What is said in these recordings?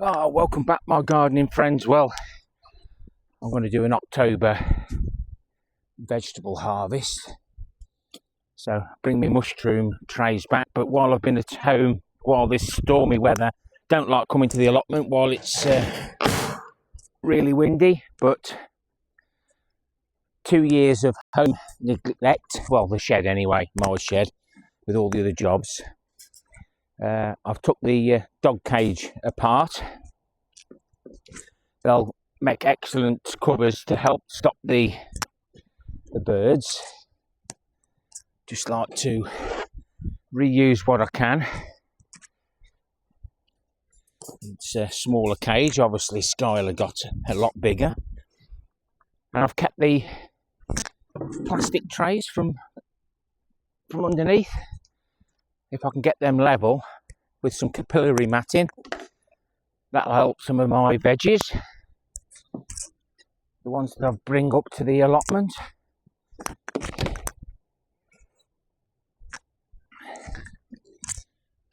Oh, welcome back, my gardening friends. Well, I'm going to do an October vegetable harvest. So bring me mushroom trays back. But while I've been at home, while this stormy weather, don't like coming to the allotment while it's really windy. But 2 years of home neglect, well, the shed anyway, my shed, with all the other jobs. I've took the dog cage apart. They'll make excellent covers to help stop the birds. Just like to reuse what I can. It's a smaller cage, obviously Skylar got a lot bigger. And I've kept the plastic trays from underneath. If I can get them level with some capillary matting, that'll help some of my veggies, the ones that I bring up to the allotment.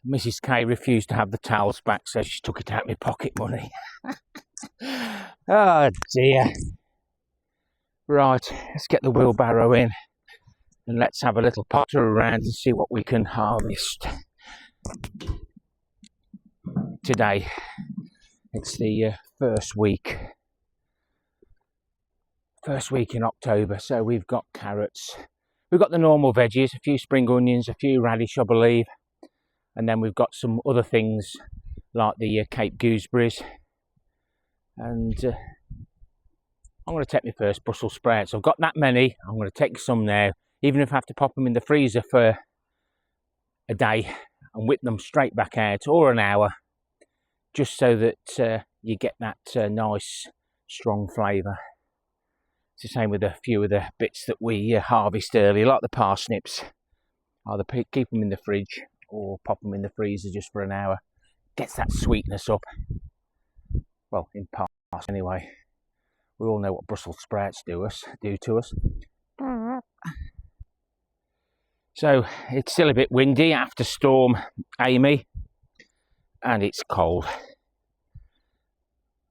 Mrs. K refused to have the towels back, so she took it out of my pocket money. Oh dear. Right, let's get the wheelbarrow in and let's have a little potter around and see what we can harvest today. It's the first week in October, so we've got carrots, we've got the normal veggies, a few spring onions, a few radish I believe, and then we've got some other things like the Cape gooseberries, and I'm going to take my first Brussels sprouts. I've got that many, I'm going to take some now, even if I have to pop them in the freezer for a day and whip them straight back out, or an hour, just so that you get that nice strong flavour. It's the same with a few of the bits that we harvest early, like the parsnips. Either keep them in the fridge or pop them in the freezer just for an hour. Gets that sweetness up. Well, in parts anyway. We all know what Brussels sprouts do to us. So it's still a bit windy after Storm Amy, and it's cold.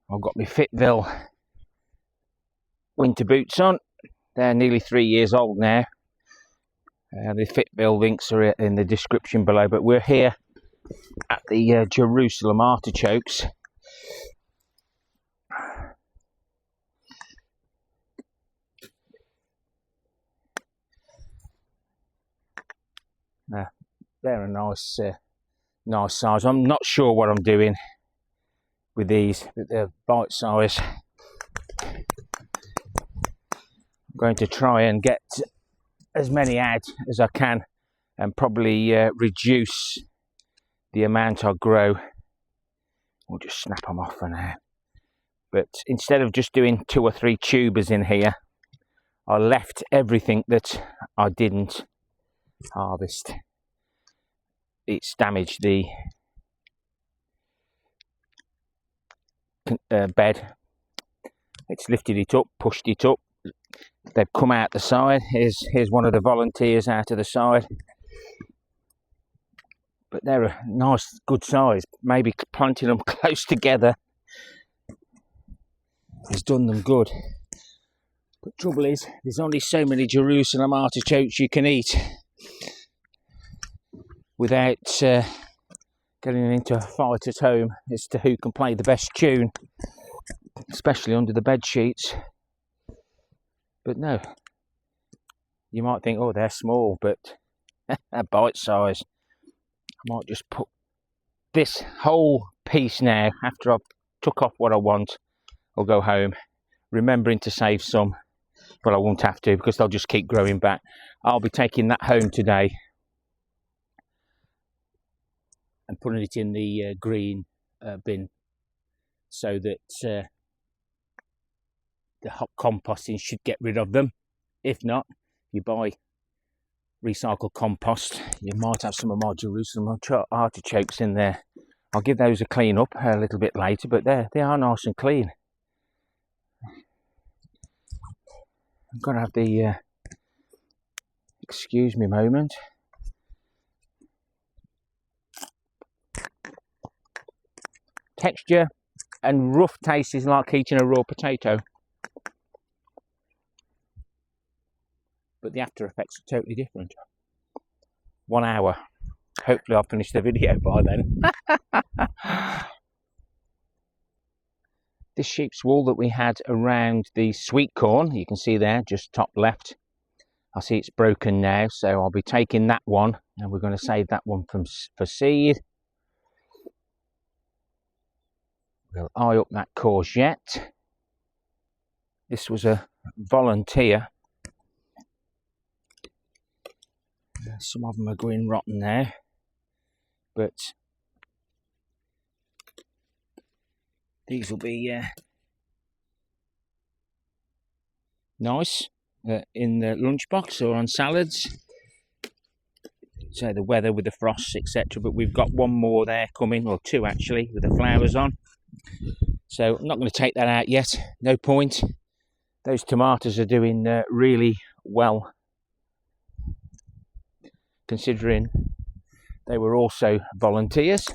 I've got my Fitville winter boots on. They're nearly 3 years old now. The Fitville links are in the description below, but we're here at the Jerusalem artichokes. They're a nice size. I'm not sure what I'm doing with these, but they're bite size. I'm going to try and get as many out as I can and probably reduce the amount I grow. We'll just snap them off for now. But instead of just doing 2 or 3 tubers in here, I left everything that I didn't harvest. It's damaged the bed. It's lifted it up, pushed it up. They've come out the side. Here's one of the volunteers out of the side. But they're a nice, good size. Maybe planting them close together has done them good. But trouble is, there's only so many Jerusalem artichokes you can eat without getting into a fight at home as to who can play the best tune, especially under the bed sheets. But no, you might think, oh, they're small, but they're bite size. I might just put this whole piece now, after I've took off what I want, I'll go home, remembering to save some, but I won't have to because they'll just keep growing back. I'll be taking that home today and putting it in the green bin, so that the hot composting should get rid of them. If not, you buy recycled compost, you might have some of my Jerusalem artichokes in there. I'll give those a clean up a little bit later, but they are nice and clean. I'm going to have the excuse me moment. Texture and rough taste is like eating a raw potato. But the after effects are totally different. 1 hour. Hopefully I'll finish the video by then. This sheep's wool that we had around the sweet corn, you can see there, just top left. I see it's broken now, so I'll be taking that one, and we're going to save that one for seed. We'll eye up that courgette. This was a volunteer. Some of them are going rotten now, but these will be nice in the lunchbox or on salads. So the weather with the frosts, etc. But we've got one more there coming, or two actually, with the flowers on. So I'm not going to take that out yet. No point. Those tomatoes are doing really well, considering they were also volunteers.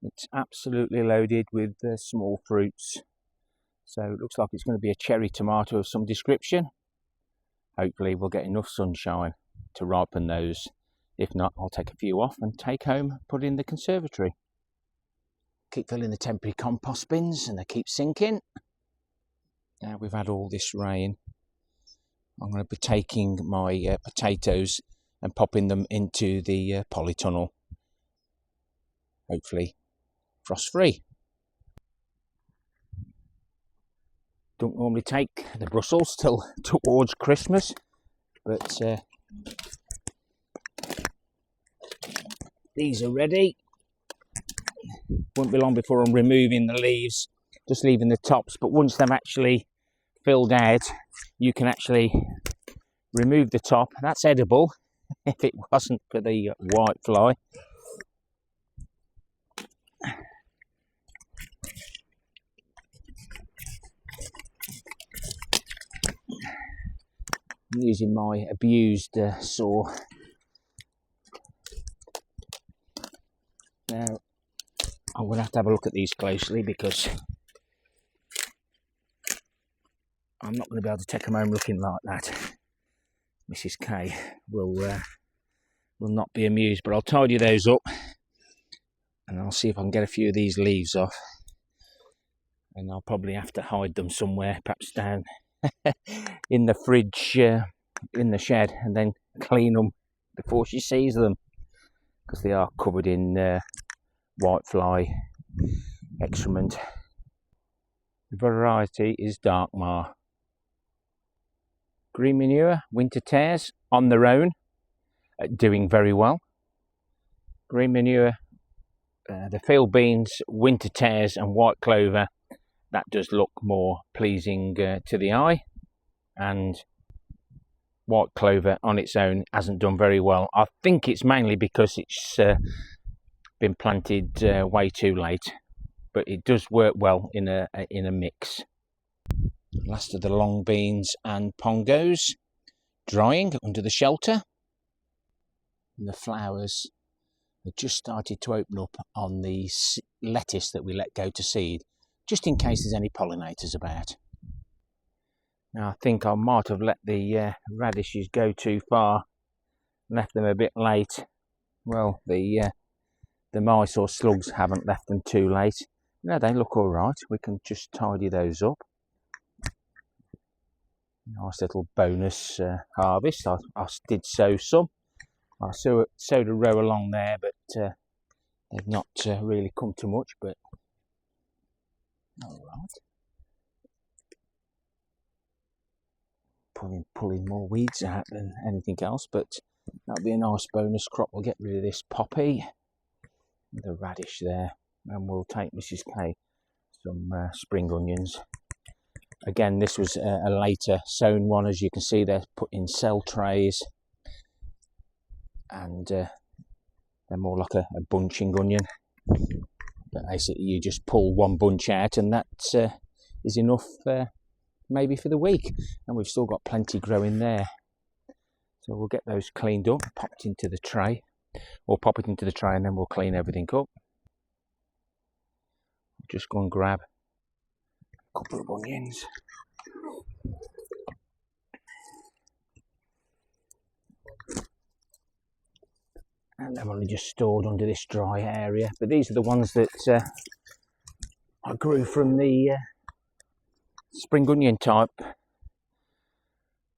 It's absolutely loaded with small fruits. So it looks like it's going to be a cherry tomato of some description. Hopefully we'll get enough sunshine to ripen those. If not, I'll take a few off and take home, put in the conservatory. Keep filling the temporary compost bins and they keep sinking. Now we've had all this rain, I'm going to be taking my potatoes and popping them into the polytunnel. Hopefully frost free. Don't normally take the Brussels till towards Christmas, but these are ready. Won't be long before I'm removing the leaves, just leaving the tops, but once they've actually filled out, you can actually remove the top. That's edible if it wasn't for the white fly. I'm using my abused saw. Now I'm going to have a look at these closely, because I'm not going to be able to take them home looking like that. Mrs. K will not be amused, but I'll tidy those up and I'll see if I can get a few of these leaves off, and I'll probably have to hide them somewhere, perhaps down in the fridge in the shed, and then clean them before she sees them, because they are covered in whitefly excrement. The variety is dark mar. Green manure, winter tares on their own, doing very well. Green manure, the field beans, winter tares and white clover, that does look more pleasing to the eye, and white clover on its own hasn't done very well. I think it's mainly because it's been planted way too late, but it does work well in a mix. Last of the long beans and pongos drying under the shelter, and the flowers have just started to open up on the lettuce that we let go to seed, just in case there's any pollinators about. Now I think I might have let the radishes go too far, left them a bit late. Well, the mice or slugs haven't left them too late. No, they look all right. We can just tidy those up. Nice little bonus harvest. I did sow some. I sowed a row along there, but they've not really come to much, but all right. Pulling more weeds out than anything else, but that'll be a nice bonus crop. We'll get rid of this poppy, the radish there, and we'll take Mrs. K some spring onions. Again, this was a later sown one, as you can see they're put in cell trays, and they're more like a bunching onion. But basically you just pull one bunch out, and that is enough maybe for the week, and we've still got plenty growing there. So we'll get those cleaned up, popped into the tray, or pop it into the tray, and then we'll clean everything up. just go and grab a couple of onions. And they're only just stored under this dry area. But these are the ones that I grew from the spring onion type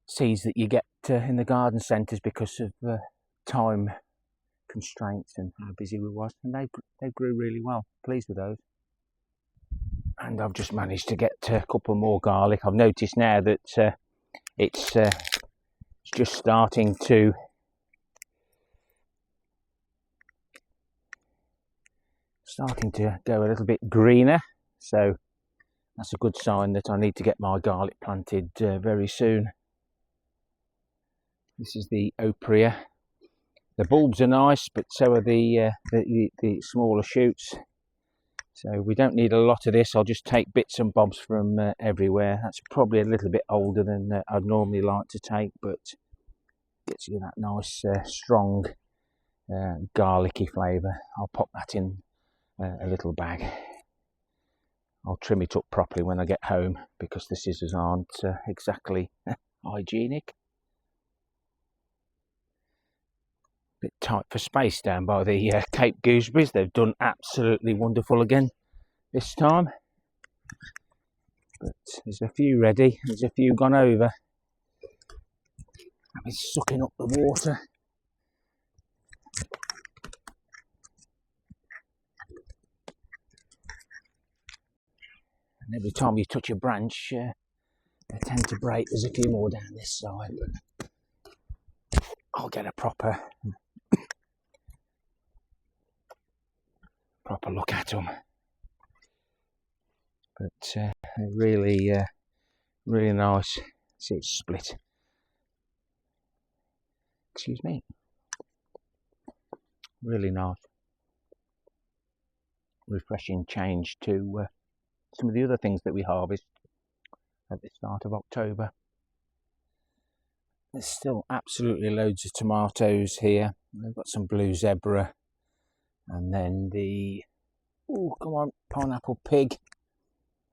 seeds that you get in the garden centres because of time constraints and how busy we was, and they grew really well. Pleased with those. And I've just managed to get a couple more garlic. I've noticed now that it's just starting to go a little bit greener, so that's a good sign that I need to get my garlic planted very soon. This is the Opria. The bulbs are nice, but so are the smaller shoots. So we don't need a lot of this. I'll just take bits and bobs from everywhere. That's probably a little bit older than I'd normally like to take, but gets you that nice strong garlicky flavour. I'll pop that in a little bag. I'll trim it up properly when I get home because the scissors aren't exactly hygienic. Bit tight for space down by the Cape gooseberries. They've done absolutely wonderful again this time. But there's a few ready, there's a few gone over. That is sucking up the water. And every time you touch a branch, they tend to break. There's a few more down this side, but I'll get a proper look at them. But really nice. See, it's split. Excuse me. Really nice. Refreshing change to some of the other things that we harvest at the start of October. There's still absolutely loads of tomatoes here. We've got some blue zebra, and then the pineapple pig,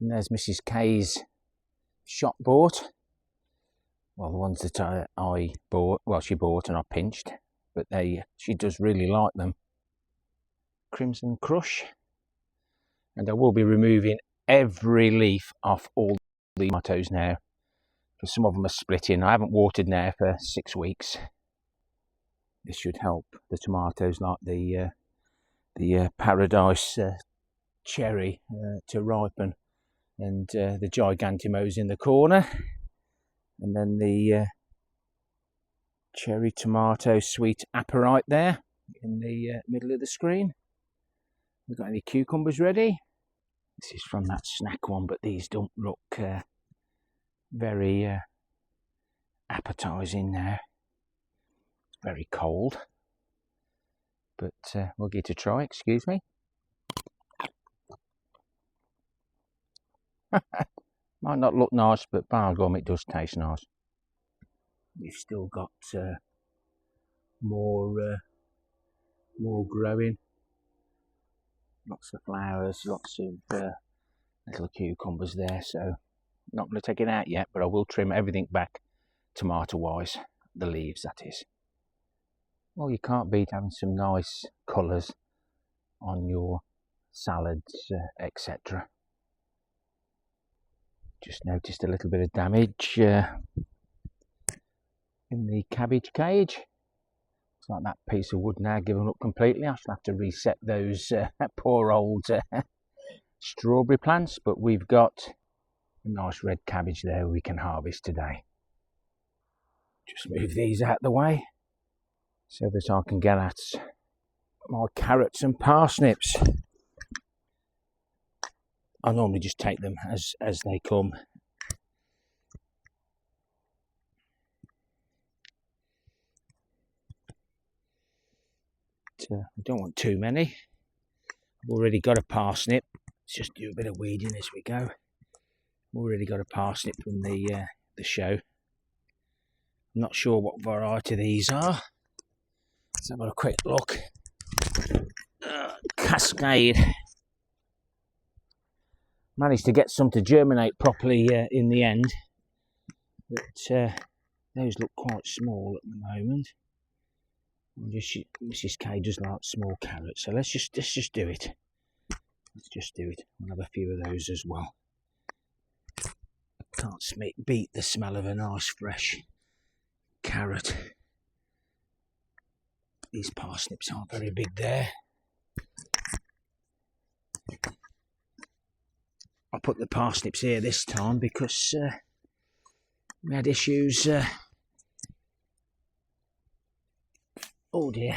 and there's Mrs. K's shop bought. Well, the ones that I bought, well, she bought and I pinched, but she does really like them. Crimson Crush, and I will be removing every leaf off all the tomatoes now, because some of them are splitting. I haven't watered now for 6 weeks. This should help the tomatoes, like the Paradise cherry to ripen, and the Gigantimos in the corner, and then the cherry tomato sweet apparite there in the middle of the screen. We've got any cucumbers ready? This is from that snack one, but these don't look very appetising now. It's very cold, but we'll give it a try. Excuse me. Might not look nice, but by gum, it does taste nice. We've still got more growing. Lots of flowers, lots of little cucumbers there, so not going to take it out yet, but I will trim everything back tomato-wise, the leaves that is. Well, you can't beat having some nice colours on your salads, etc. Just noticed a little bit of damage in the cabbage cage. It's like that piece of wood now given up completely. I shall have to reset those poor old strawberry plants, but we've got a nice red cabbage there we can harvest today. Just move these out the way so that I can get at my carrots and parsnips. I normally just take them as they come. But, I don't want too many. I've already got a parsnip. Let's just do a bit of weeding as we go. I've already got a parsnip from the show. I'm not sure what variety these are. Let's have a quick look. Cascade. Managed to get some to germinate properly in the end, but those look quite small at the moment. Mrs. K does like small carrots, so let's just do it. Let's just do it. We'll have a few of those as well. Can't beat the smell of a nice fresh carrot. These parsnips aren't very big there. I put the parsnips here this time because we had issues. Oh dear.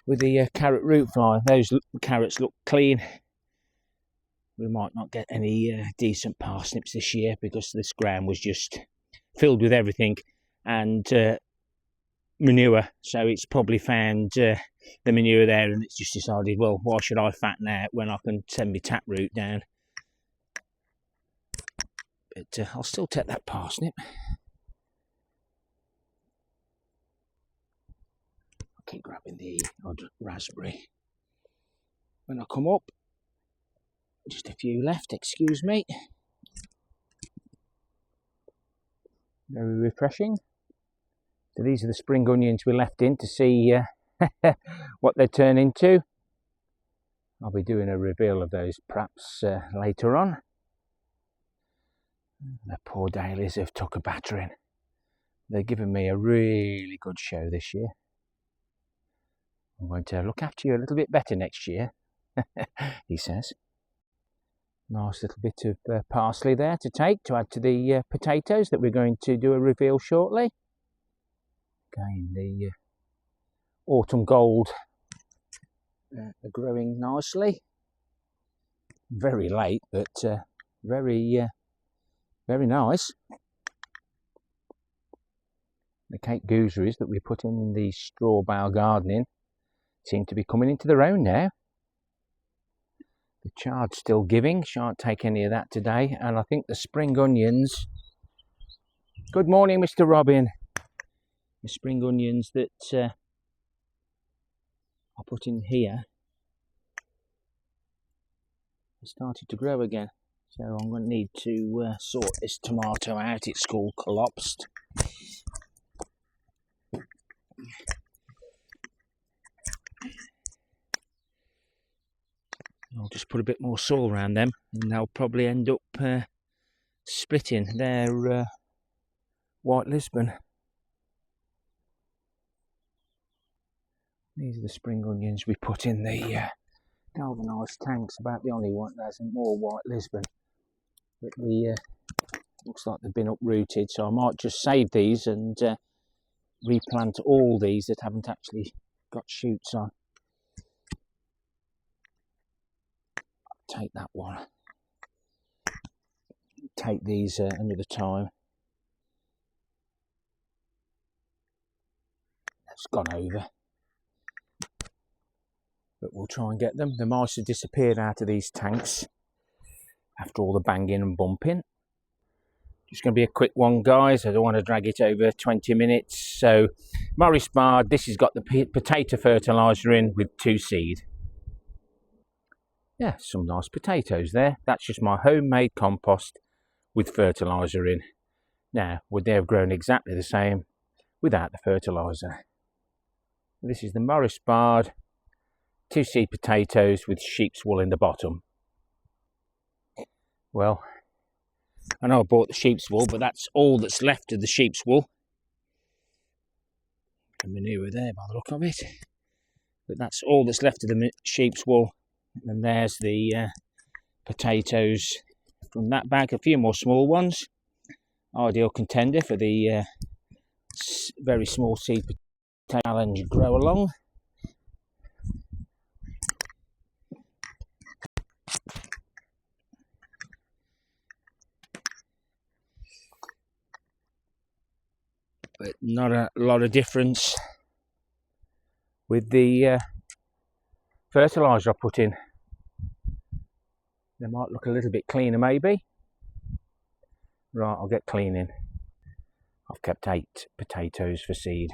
With the carrot root fly, those carrots look clean. We might not get any decent parsnips this year because this ground was just filled with everything and manure, so it's probably found the manure there and it's just decided, well, why should I fatten out when I can send my taproot down? But I'll still take that parsnip. I'll keep grabbing the odd raspberry when I come up. Just a few left, excuse me. Very refreshing. So these are the spring onions we left in to see what they turn into. I'll be doing a reveal of those perhaps later on. The poor dailies have took a battering. They're giving me a really good show this year. I'm going to look after you a little bit better next year, he says. Nice little bit of parsley there to take to add to the potatoes that we're going to do a reveal shortly. Again, the autumn gold are growing nicely. Very late, but very nice. The Cape gooseberries that we put in the straw bale gardening seem to be coming into their own now. The chard's still giving, shan't take any of that today, and I think the spring onions. Good morning, Mr. Robin. The spring onions that I put in here have started to grow again. So I'm going to need to sort this tomato out. It's called collapsed. I'll just put a bit more soil around them and they'll probably end up splitting. They're White Lisbon. These are the spring onions we put in the galvanised tanks. About the only one that has more White Lisbon. But the looks like they've been uprooted, so I might just save these and replant all these that haven't actually got shoots on. Take that one. Take these another time. It's gone over. But we'll try and get them. The mice have disappeared out of these tanks after all the banging and bumping. Just going to be a quick one, guys. I don't want to drag it over 20 minutes. So, Morris Bard, this has got the potato fertiliser in with 2 seed. Yeah, some nice potatoes there. That's just my homemade compost with fertiliser in. Now, would they have grown exactly the same without the fertiliser? This is the Morris Bard 2 seed potatoes with sheep's wool in the bottom. Well, I know I bought the sheep's wool, but that's all that's left of the sheep's wool. The manure there by the look of it. But that's all that's left of the sheep's wool. And there's the potatoes from that bag, a few more small ones. Ideal contender for the very small seed potato challenge grow along. But not a lot of difference with the fertiliser I put in. They might look a little bit cleaner maybe. Right, I'll get cleaning. I've kept 8 potatoes for seed.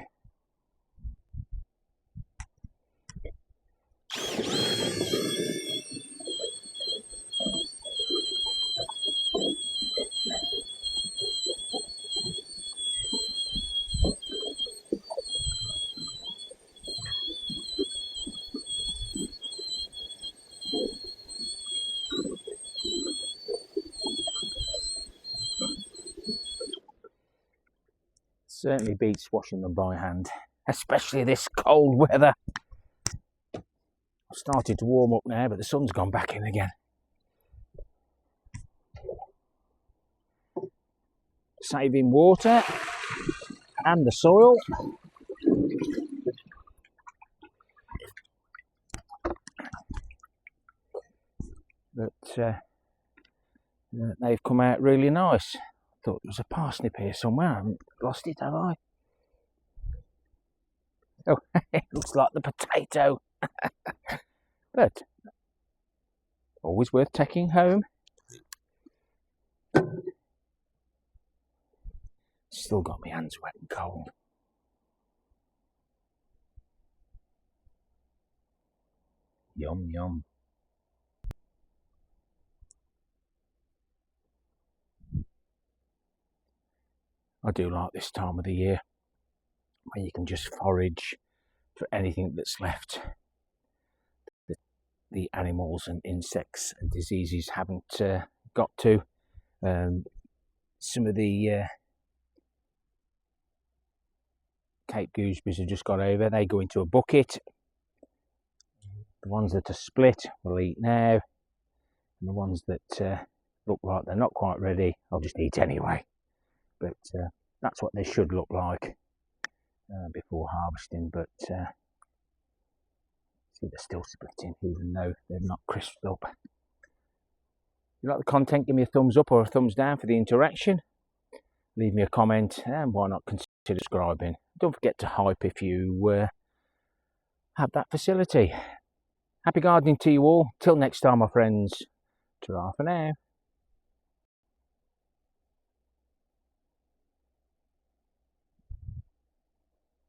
Certainly beats washing them by hand, especially this cold weather. I've started to warm up now, but the sun's gone back in again. Saving water and the soil. But they've come out really nice. Thought there was a parsnip here somewhere. I haven't lost it, have I? Oh, it looks like the potato. But always worth taking home. Still got my hands wet and cold. Yum, yum. I do like this time of the year when you can just forage for anything that's left. The animals and insects and diseases haven't got to. Some of the Cape gooseberries have just got over. They go into a bucket. The ones that are split we'll eat now. And the ones that look like they're not quite ready, I'll just eat anyway. But that's what they should look like before harvesting. But see, they're still splitting, even though they're not crisped up. If you like the content, give me a thumbs up or a thumbs down for the interaction. Leave me a comment, and why not consider subscribing. Don't forget to hype if you have that facility. Happy gardening to you all. Till next time, my friends. Ta-ra for now.